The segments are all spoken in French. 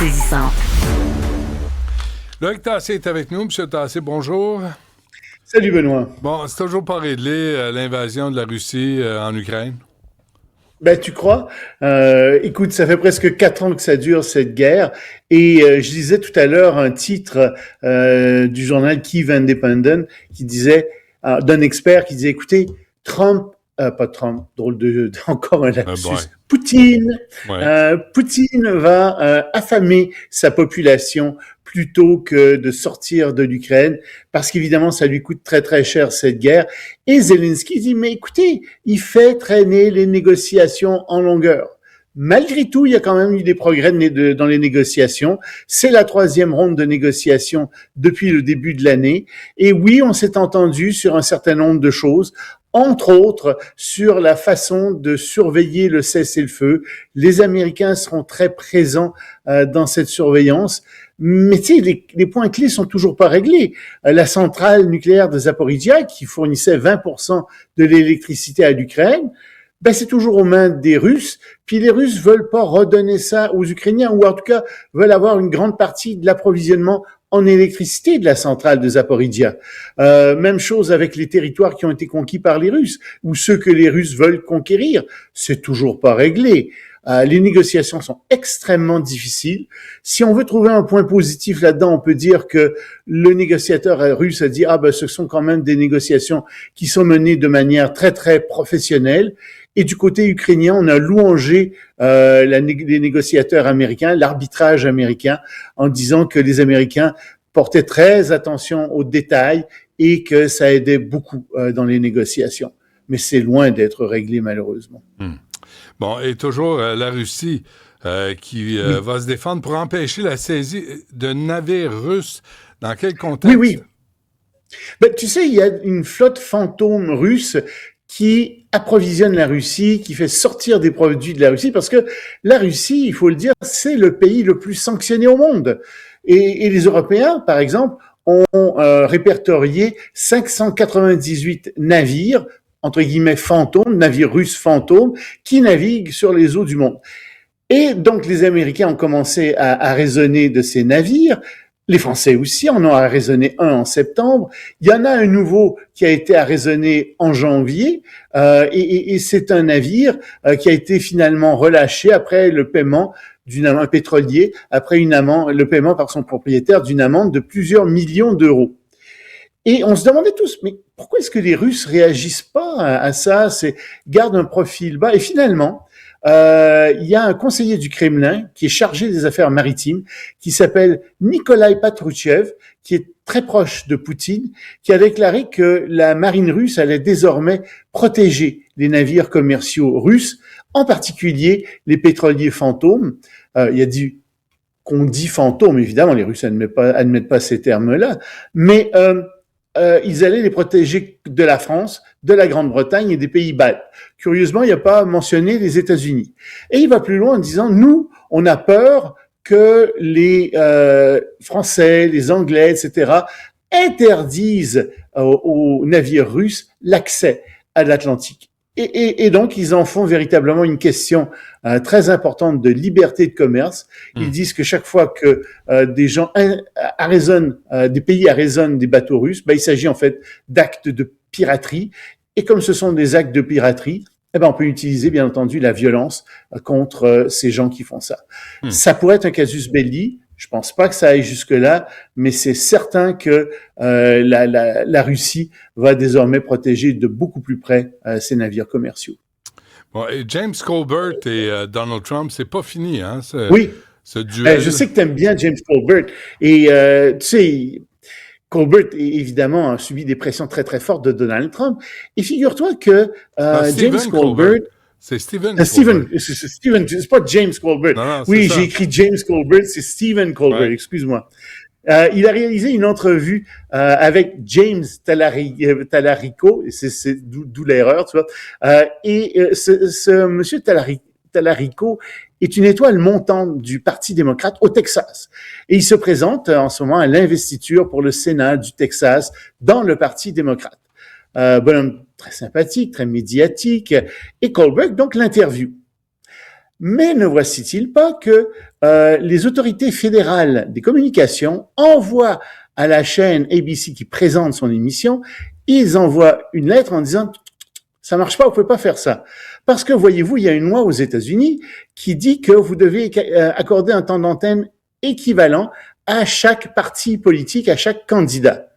saisissante. Loïc Tassé est avec nous. Monsieur Tassé, bonjour. Salut Benoît. Bon, c'est toujours pas réglé, l'invasion de la Russie en Ukraine. Ben, tu crois? Écoute, ça fait presque 4 ans que ça dure, cette guerre. Et je lisais tout à l'heure un titre du journal Kyiv Independent qui disait, d'un expert qui disait, écoutez, pas Trump, drôle encore un lapsus. Poutine, Poutine va affamer sa population plutôt que de sortir de l'Ukraine, parce qu'évidemment, ça lui coûte très, très cher, cette guerre. Et Zelensky dit, mais écoutez, il fait traîner les négociations en longueur. Malgré tout, il y a quand même eu des progrès dans les négociations. C'est la 3e ronde de négociations depuis le début de l'année. Et oui, on s'est entendu sur un certain nombre de choses, entre autres sur la façon de surveiller le cessez-le-feu. Les Américains seront très présents dans cette surveillance. Mais tu sais, les points clés sont toujours pas réglés. La centrale nucléaire de Zaporizhzhia, qui fournissait 20% de l'électricité à l'Ukraine, ben c'est toujours aux mains des Russes. Puis les Russes veulent pas redonner ça aux Ukrainiens, ou en tout cas veulent avoir une grande partie de l'approvisionnement en électricité de la centrale de Zaporizhzhia. Même chose avec les territoires qui ont été conquis par les Russes, ou ceux que les Russes veulent conquérir. C'est toujours pas réglé. Les négociations sont extrêmement difficiles. Si on veut trouver un point positif là-dedans, on peut dire que le négociateur russe a dit ce sont quand même des négociations qui sont menées de manière très très professionnelle. Et du côté ukrainien, on a louangé les négociateurs américains, l'arbitrage américain, en disant que les Américains portaient très attention aux détails et que ça aidait beaucoup dans les négociations. Mais c'est loin d'être réglé, malheureusement. Bon, et toujours la Russie qui va se défendre pour empêcher la saisie de navires russes. Dans quel contexte? Oui. Ben, tu sais, il y a une flotte fantôme russe qui approvisionne la Russie, qui fait sortir des produits de la Russie, parce que la Russie, il faut le dire, c'est le pays le plus sanctionné au monde. Et les Européens, par exemple, ont répertorié 598 navires, entre guillemets fantômes, navires russes fantômes, qui naviguent sur les eaux du monde. Et donc, les Américains ont commencé à raisonner de ces navires. Les Français aussi en ont arraisonné un en septembre. Il y en a un nouveau qui a été arraisonné en janvier, et c'est un navire qui a été finalement relâché après le paiement un pétrolier, après le paiement par son propriétaire d'une amende de plusieurs millions d'euros. Et on se demandait tous, mais pourquoi est-ce que les Russes réagissent pas à ça, gardent un profil bas? Et finalement, il y a un conseiller du Kremlin qui est chargé des affaires maritimes, qui s'appelle Nikolai Patrushev, qui est très proche de Poutine, qui a déclaré que la marine russe allait désormais protéger les navires commerciaux russes, en particulier les pétroliers fantômes. Il a dit qu'on dit fantômes, évidemment, les Russes admettent pas ces termes-là, mais ils allaient les protéger de la France, de la Grande-Bretagne et des pays baltes. Curieusement, il n'y a pas mentionné les États-Unis. Et il va plus loin en disant, nous, on a peur que les Français, les Anglais, etc., interdisent aux navires russes l'accès à l'Atlantique. Et donc, ils en font véritablement une question très importante de liberté de commerce. Ils disent que chaque fois que des gens des pays arraisonnent des bateaux russes, il s'agit en fait d'actes de piraterie. Et comme ce sont des actes de piraterie, on peut utiliser, bien entendu, la violence contre ces gens qui font ça. Ça pourrait être un casus belli. Je pense pas que ça aille jusque-là, mais c'est certain que la Russie va désormais protéger de beaucoup plus près ses navires commerciaux. Bon, et James Colbert et Donald Trump, c'est pas fini, hein? Oui. Ce duel. Je sais que tu aimes bien James Colbert. Et tu sais, Colbert, évidemment, a subi des pressions très, très fortes de Donald Trump. Et figure-toi que James Colbert... C'est Stephen Colbert. C'est pas James Colbert. Non, oui, j'ai écrit James Colbert, c'est Stephen Colbert, excuse-moi. Il a réalisé une entrevue avec James Talarico, c'est d'où l'erreur, tu vois. Ce monsieur Talarico est une étoile montante du Parti démocrate au Texas. Et il se présente en ce moment à l'investiture pour le Sénat du Texas dans le Parti démocrate. Bonhomme très sympathique, très médiatique. Et Colbert, donc, l'interview. Mais ne voici-t-il pas que les autorités fédérales des communications envoient à la chaîne ABC qui présente son émission, ils envoient une lettre en disant « ça marche pas, vous pouvez pas faire ça ». Parce que, voyez-vous, il y a une loi aux États-Unis qui dit que vous devez accorder un temps d'antenne équivalent à chaque parti politique, à chaque candidat.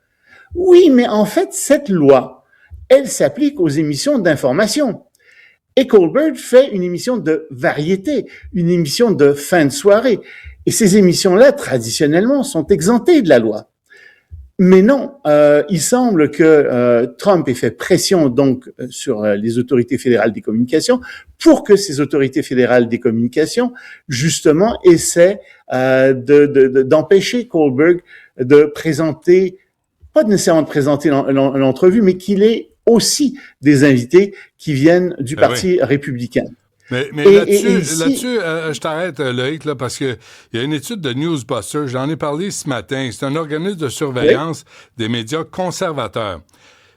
Oui, mais en fait, cette loi, elle s'applique aux émissions d'information. Et Colbert fait une émission de variété, une émission de fin de soirée. Et ces émissions-là, traditionnellement, sont exemptées de la loi. Mais non, il semble que Trump ait fait pression donc sur les autorités fédérales des communications pour que ces autorités fédérales des communications, justement, essaient d'empêcher Colbert de présenter, pas nécessairement de présenter l'entrevue, mais qu'il ait aussi des invités qui viennent du Parti républicain. Mais là-dessus, je t'arrête, Loïc, là, parce que il y a une étude de Newsbuster, j'en ai parlé ce matin, c'est un organisme de surveillance des médias conservateurs.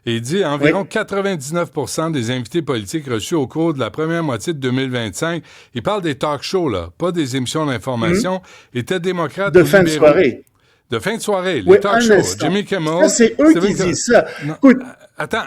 Et il dit environ 99% des invités politiques reçus au cours de la première moitié de 2025, il parle des talk shows, là, pas des émissions d'information, étaient démocrates de fin de soirée. De fin de soirée, les talk shows. Jimmy Kimmel. Ça, c'est eux qui disent ça. Écoute, attends,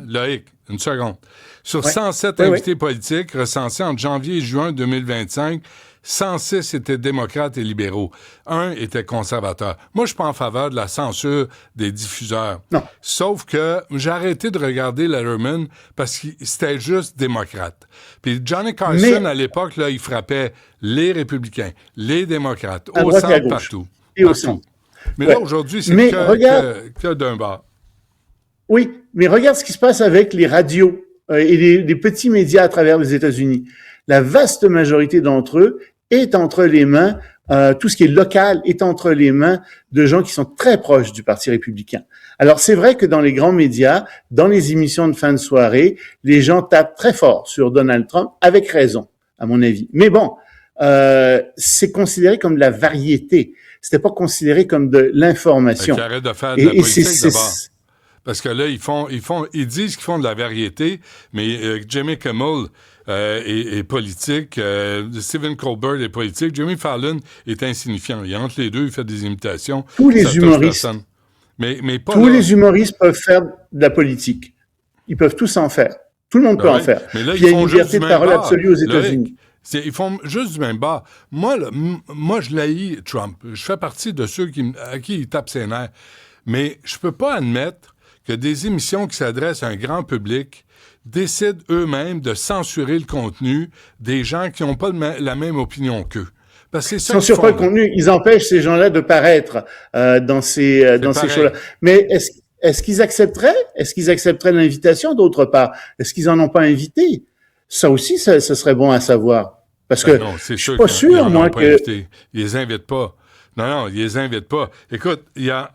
Loïc, une seconde. Sur 107 invités politiques recensés entre janvier et juin 2025, 106 étaient démocrates et libéraux. Un était conservateur. Moi, je suis pas en faveur de la censure des diffuseurs. Non. Sauf que j'ai arrêté de regarder Letterman parce que c'était juste démocrate. Puis Johnny Carson, à l'époque, là, il frappait les républicains, les démocrates, au centre, partout. Et au centre. Mais là, aujourd'hui, c'est que d'un bord. Oui, mais regarde ce qui se passe avec les radios et les petits médias à travers les États-Unis. La vaste majorité d'entre eux est entre les mains, tout ce qui est local est entre les mains de gens qui sont très proches du Parti républicain. Alors, c'est vrai que dans les grands médias, dans les émissions de fin de soirée, les gens tapent très fort sur Donald Trump, avec raison, à mon avis. Mais bon, c'est considéré comme de la variété. C'était pas considéré comme de l'information. Arrête de faire de la politique d'abord. Parce que là, ils disent qu'ils font de la variété, mais Jimmy Kimmel est politique, Stephen Colbert est politique, Jimmy Fallon est insignifiant. Il entre les deux, il fait des imitations. Tous les humoristes. Mais pas tous les humoristes peuvent faire de la politique. Ils peuvent tous en faire. Tout le monde peut en faire. Mais là, il y a une liberté de parole absolue aux États-Unis. Ils font juste du même bas. Moi, je l'haïs Trump. Je fais partie de ceux à qui il tape ses nerfs. Mais je peux pas admettre que des émissions qui s'adressent à un grand public décident eux-mêmes de censurer le contenu des gens qui n'ont pas la même opinion qu'eux. Parce que c'est ça. Ils censurent pas le contenu, ils empêchent ces gens-là de paraître dans ces shows-là. Mais est-ce qu'ils accepteraient l'invitation d'autre part? Est-ce qu'ils en ont pas invité? Ça aussi, ça serait bon à savoir. Parce que non, je suis pas sûr, moi, que... Ils les invitent pas. Non, ils les invitent pas. Écoute, il y a,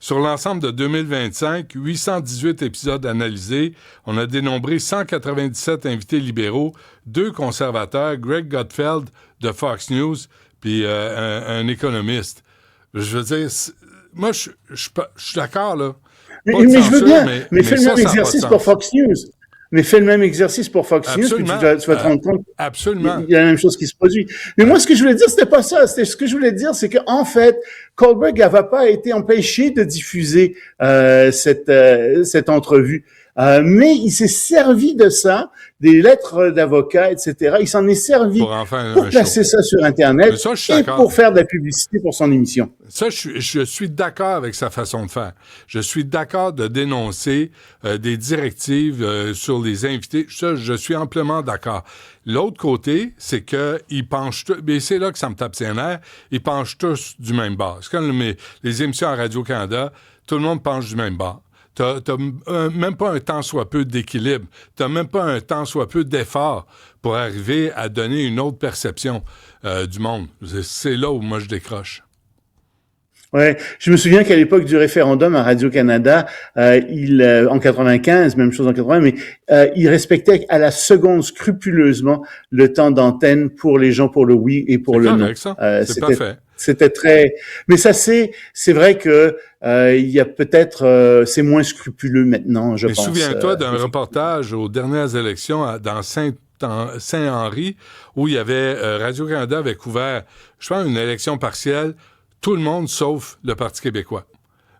sur l'ensemble de 2025, 818 épisodes analysés. On a dénombré 197 invités libéraux, 2 conservateurs, Greg Gutfeld de Fox News, puis un économiste. Je veux dire, moi, je suis d'accord, là. Mais je veux bien, mais fais le même exercice pour Fox News. Mais fais le même exercice pour Fox News, puis tu vas te rendre compte. Absolument. Il y a la même chose qui se produit. Mais moi, ce que je voulais dire, c'était pas ça. Ce que je voulais dire, c'est qu'en fait, Colbert n'avait pas été empêché de diffuser cette entrevue. Mais il s'est servi de ça, des lettres d'avocats, etc. Il s'en est servi pour placer ça sur Internet et pour faire de la publicité pour son émission. Ça, je suis d'accord avec sa façon de faire. Je suis d'accord de dénoncer des directives sur les invités. Ça, je suis amplement d'accord. L'autre côté, c'est que ils penchent tous, mais c'est là que ça me tape ses nerfs, ils penchent tous du même bord. C'est comme les émissions à Radio-Canada, tout le monde penche du même bord. T'as même pas un tant soit peu d'équilibre. T'as même pas un tant soit peu d'effort pour arriver à donner une autre perception du monde. C'est là où moi je décroche. Ouais, je me souviens qu'à l'époque du référendum à Radio-Canada, en 95, même chose en 80, mais il respectait à la seconde scrupuleusement le temps d'antenne pour les gens pour le oui et pour le non. C'est parfait. C'était très, mais ça c'est vrai que il y a peut-être c'est moins scrupuleux maintenant, je pense. Souviens-toi d'un reportage aux dernières élections dans Saint-Henri, où il y avait Radio-Canada avait couvert, je pense, une élection partielle, tout le monde sauf le Parti québécois.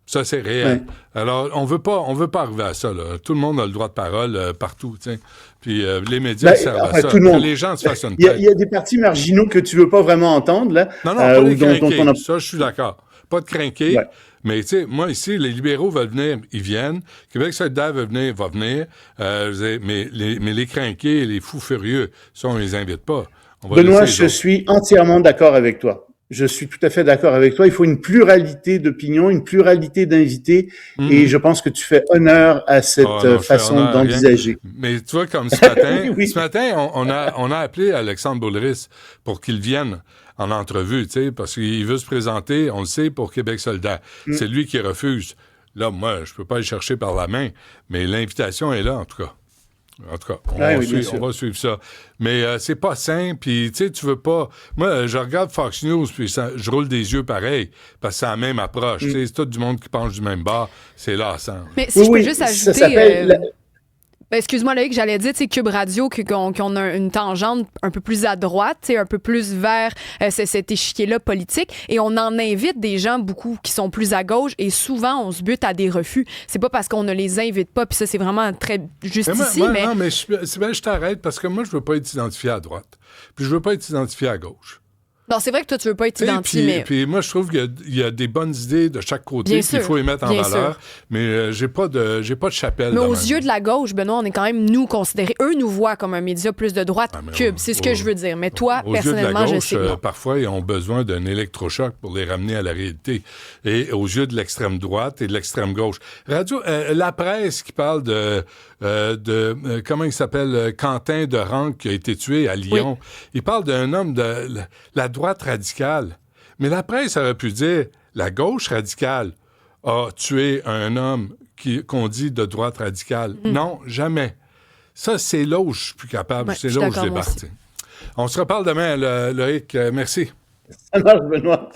Ça, c'est réel. Ouais. Alors, on veut pas arriver à ça, là. Tout le monde a le droit de parole partout, tu sais. Puis les médias servent à ça. Tout le monde. Que les gens se fassent une tête. Il y a des partis marginaux que tu veux pas vraiment entendre, là. Non, pas les crinqués. Ça, je suis d'accord. Pas de crinqués. Ouais. Mais, tu sais, moi, ici, les libéraux veulent venir, ils viennent. Québec solidaire veut venir, va venir. Mais les crinqués, les fous furieux, ça, on les invite pas. Benoît, je suis entièrement d'accord avec toi. Je suis tout à fait d'accord avec toi. Il faut une pluralité d'opinions, une pluralité d'invités, et je pense que tu fais honneur à cette façon d'envisager. Mais tu vois, comme ce matin, oui. Ce matin, on a appelé Alexandre Boulris pour qu'il vienne en entrevue, tu sais, parce qu'il veut se présenter, on le sait, pour Québec solidaire. C'est lui qui refuse. Là, moi, je peux pas le chercher par la main, mais l'invitation est là, en tout cas. En tout cas, on va suivre ça. Mais c'est pas simple, puis tu sais, tu veux pas... Moi, je regarde Fox News, puis je roule des yeux pareil, parce que c'est la même approche. Tu sais, c'est tout du monde qui penche du même bord. C'est lassant. Mais si je peux juste ajouter... Excuse-moi, Loïc, j'allais dire, tu sais, Cube Radio, qu'on a une tangente un peu plus à droite, tu sais, un peu plus vers cet échiquier-là politique, et on en invite des gens beaucoup qui sont plus à gauche, et souvent, on se bute à des refus. C'est pas parce qu'on ne les invite pas, puis ça, c'est vraiment très juste ici, mais... Non, mais je t'arrête, parce que moi, je veux pas être identifié à droite, puis je veux pas être identifié à gauche. Non, c'est vrai que toi, tu veux pas être identifié, mais... Puis moi, je trouve qu'il y a des bonnes idées de chaque côté qu'il faut les mettre en valeur, mais j'ai pas de chapelle. Mais aux yeux de la gauche, Benoît, on est quand même, nous, considérés... Eux nous voient comme un média plus de droite Cube, c'est ce que je veux dire. Mais toi, personnellement, je sais que parfois, ils ont besoin d'un électrochoc pour les ramener à la réalité. Et aux yeux de l'extrême droite et de l'extrême gauche. La presse qui parle de comment il s'appelle, Quentin de Ranc, qui a été tué à Lyon. Oui. Il parle d'un homme de la droite radicale. Mais la presse aurait pu dire la gauche radicale a tué un homme qu'on dit de droite radicale. Non, jamais. Ça, c'est là où je suis plus capable. C'est là où je débarque. On se reparle demain, Loïc. Merci. Ça marche, Benoît.